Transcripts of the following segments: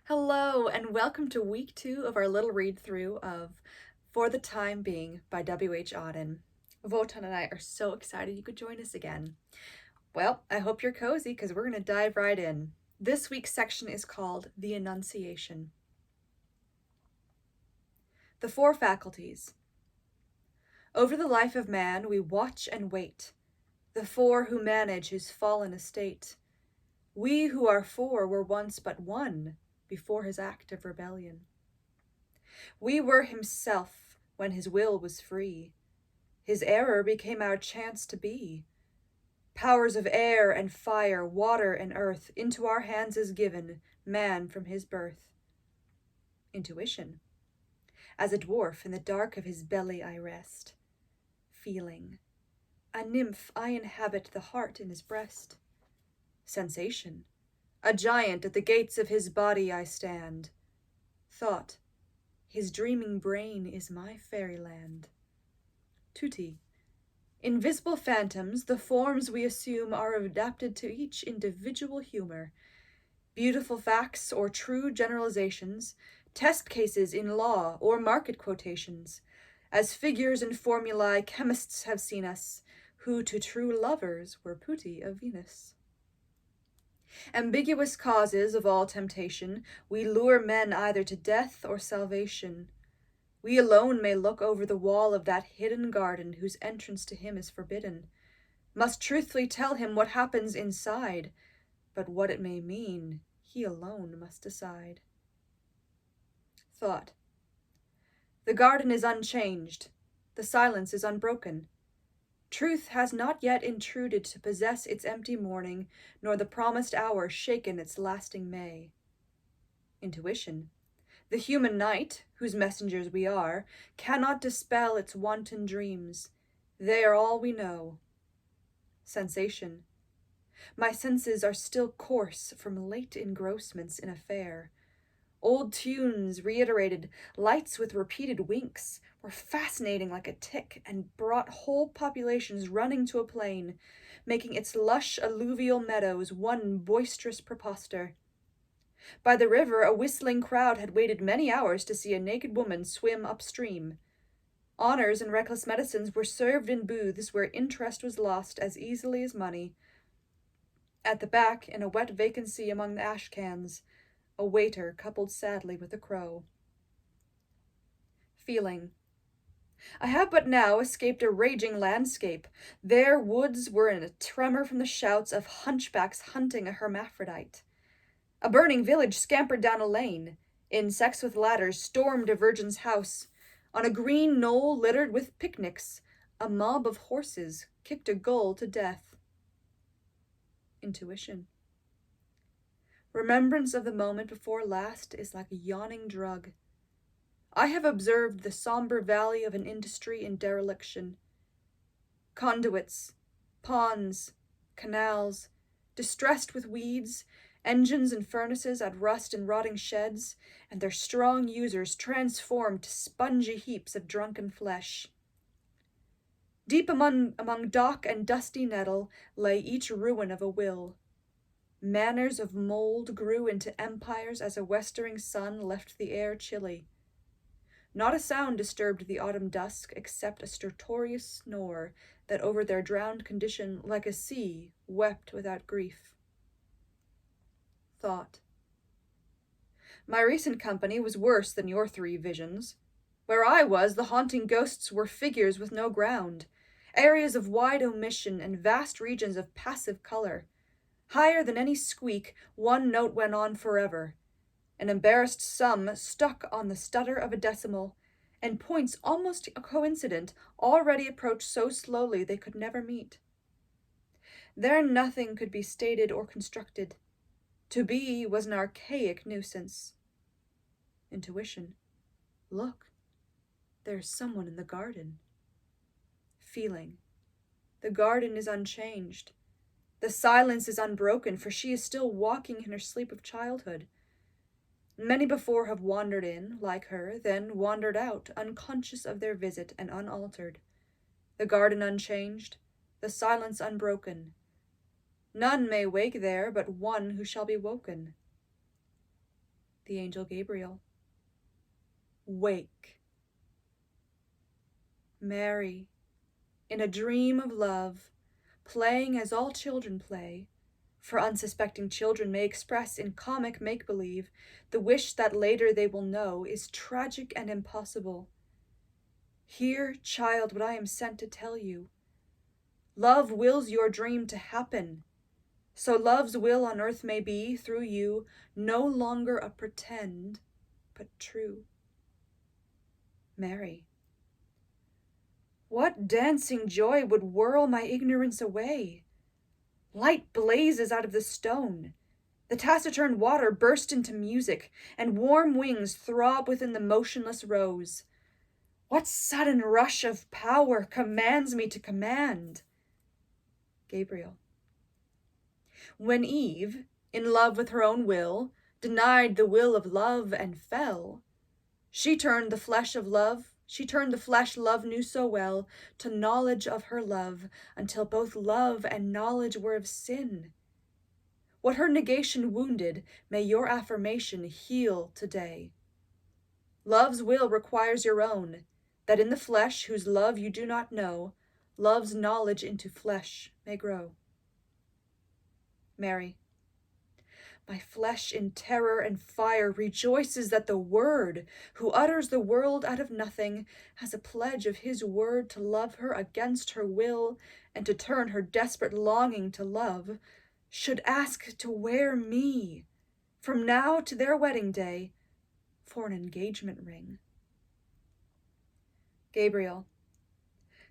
Hello, and welcome to week 2 of our little read-through of For the Time Being by W.H. Auden. Wotan and I are so excited you could join us again. Well, I hope you're cozy because we're going to dive right in. This week's section is called The Annunciation. The Four Faculties. Over the life of man we watch and wait, the four who manage his fallen estate. We who are four were once but one, before his act of rebellion. We were himself when his will was free. His error became our chance to be. Powers of air and fire, water and earth, into our hands is given, man from his birth. Intuition. As a dwarf in the dark of his belly I rest. Feeling. A nymph I inhabit the heart in his breast. Sensation. A giant at the gates of his body I stand. Thought. His dreaming brain is my fairyland. Tutti. Invisible phantoms, the forms we assume are adapted to each individual humor. Beautiful facts or true generalizations, test cases in law or market quotations. As figures and formulae chemists have seen us, who to true lovers were putti of Venus. Ambiguous causes of all temptation, we lure men either to death or salvation. We alone may look over the wall of that hidden garden whose entrance to him is forbidden, must truthfully tell him what happens inside, but what it may mean, he alone must decide. Thought. The garden is unchanged, the silence is unbroken. Truth has not yet intruded to possess its empty morning, nor the promised hour shaken its lasting May. Intuition. The human night, whose messengers we are, cannot dispel its wanton dreams. They are all we know. Sensation. My senses are still coarse from late engrossments in a fair. Old tunes reiterated, lights with repeated winks, were fascinating like a tick and brought whole populations running to a plain, making its lush alluvial meadows one boisterous proposter. By the river a whistling crowd had waited many hours to see a naked woman swim upstream. Honors and reckless medicines were served in booths where interest was lost as easily as money. At the back, in a wet vacancy among the ash cans, a waiter coupled sadly with a crow. Feeling. I have but now escaped a raging landscape. There woods were in a tremor from the shouts of hunchbacks hunting a hermaphrodite. A burning village scampered down a lane. Insects with ladders stormed a virgin's house. On a green knoll littered with picnics, a mob of horses kicked a gull to death. Intuition. Remembrance of the moment before last is like a yawning drug. I have observed the somber valley of an industry in dereliction. Conduits, ponds, canals, distressed with weeds, engines and furnaces at rust and rotting sheds, and their strong users transformed to spongy heaps of drunken flesh. Deep among dock and dusty nettle lay each ruin of a will. Manors of mold grew into empires as a westering sun left the air chilly. Not a sound disturbed the autumn dusk except a stertorous snore that over their drowned condition, like a sea, wept without grief. Thought. My recent company was worse than your 3 visions. Where I was, the haunting ghosts were figures with no ground, areas of wide omission and vast regions of passive color. Higher than any squeak, one note went on forever. An embarrassed sum stuck on the stutter of a decimal, and points almost coincident already approached so slowly they could never meet. There nothing could be stated or constructed. To be was an archaic nuisance. Intuition. Look, there's someone in the garden. Feeling. The garden is unchanged. The silence is unbroken, for she is still walking in her sleep of childhood. Many before have wandered in, like her, then wandered out, unconscious of their visit and unaltered. The garden unchanged, the silence unbroken. None may wake there but one who shall be woken. the angel Gabriel. Wake. Mary, in a dream of love, playing as all children play, for unsuspecting children may express in comic make-believe the wish that later they will know is tragic and impossible. Hear, child, what I am sent to tell you. Love wills your dream to happen, so love's will on earth may be, through you, no longer a pretend, but true. Mary. What dancing joy would whirl my ignorance away? Light blazes out of the stone. The taciturn water burst into music, and warm wings throb within the motionless rose. What sudden rush of power commands me to command? Gabriel. When Eve, in love with her own will, denied the will of love and fell, she turned the flesh love knew so well to knowledge of her love, until both love and knowledge were of sin. What her negation wounded, may your affirmation heal today. Love's will requires your own, that in the flesh whose love you do not know, love's knowledge into flesh may grow. Mary. My flesh in terror and fire rejoices that the Word, who utters the world out of nothing, has a pledge of his word to love her against her will, and to turn her desperate longing to love, should ask to wear me, from now to their wedding day, for an engagement ring. Gabriel.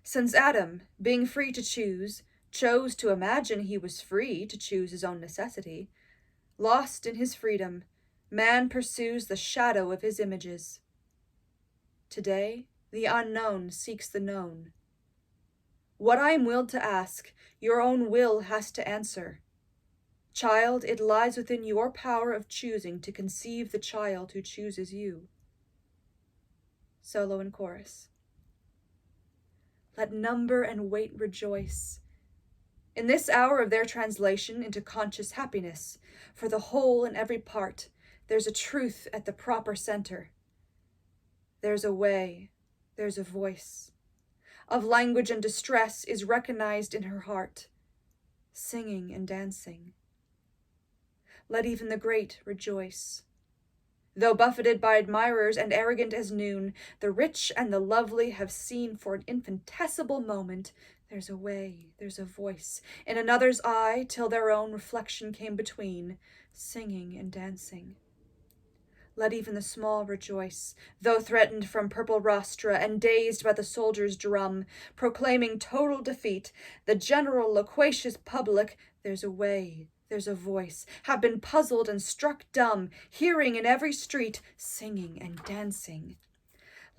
Since Adam, being free to choose, chose to imagine he was free to choose his own necessity, lost in his freedom, man pursues the shadow of his images. Today, the unknown seeks the known. What I am willed to ask, your own will has to answer. Child, it lies within your power of choosing to conceive the child who chooses you. Solo and chorus. Let number and weight rejoice in this hour of their translation into conscious happiness. For the whole and every part, there's a truth at the proper center. There's a way, there's a voice. Of language and distress is recognized in her heart, singing and dancing. Let even the great rejoice. Though buffeted by admirers and arrogant as noon, the rich and the lovely have seen for an infinitesimal moment there's a way, there's a voice, in another's eye, till their own reflection came between, singing and dancing. Let even the small rejoice, though threatened from purple rostra and dazed by the soldier's drum, proclaiming total defeat, the general loquacious public, there's a way, there's a voice, have been puzzled and struck dumb, hearing in every street, singing and dancing.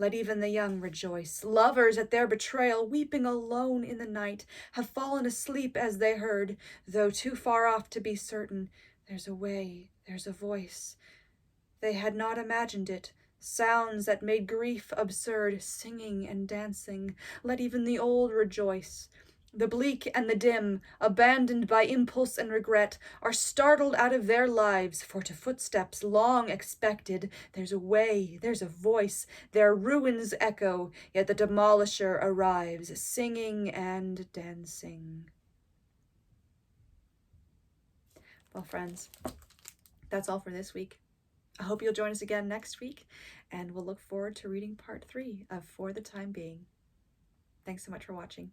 Let even the young rejoice. Lovers at their betrayal, weeping alone in the night, have fallen asleep as they heard, though too far off to be certain, there's a way, there's a voice. They had not imagined it, sounds that made grief absurd, singing and dancing. Let even the old rejoice. The bleak and the dim, abandoned by impulse and regret, are startled out of their lives, for to footsteps long expected, there's a way, there's a voice, their ruins echo, yet the demolisher arrives, singing and dancing. Well, friends, that's all for this week. I hope you'll join us again next week, and we'll look forward to reading part 3 of For the Time Being. Thanks so much for watching.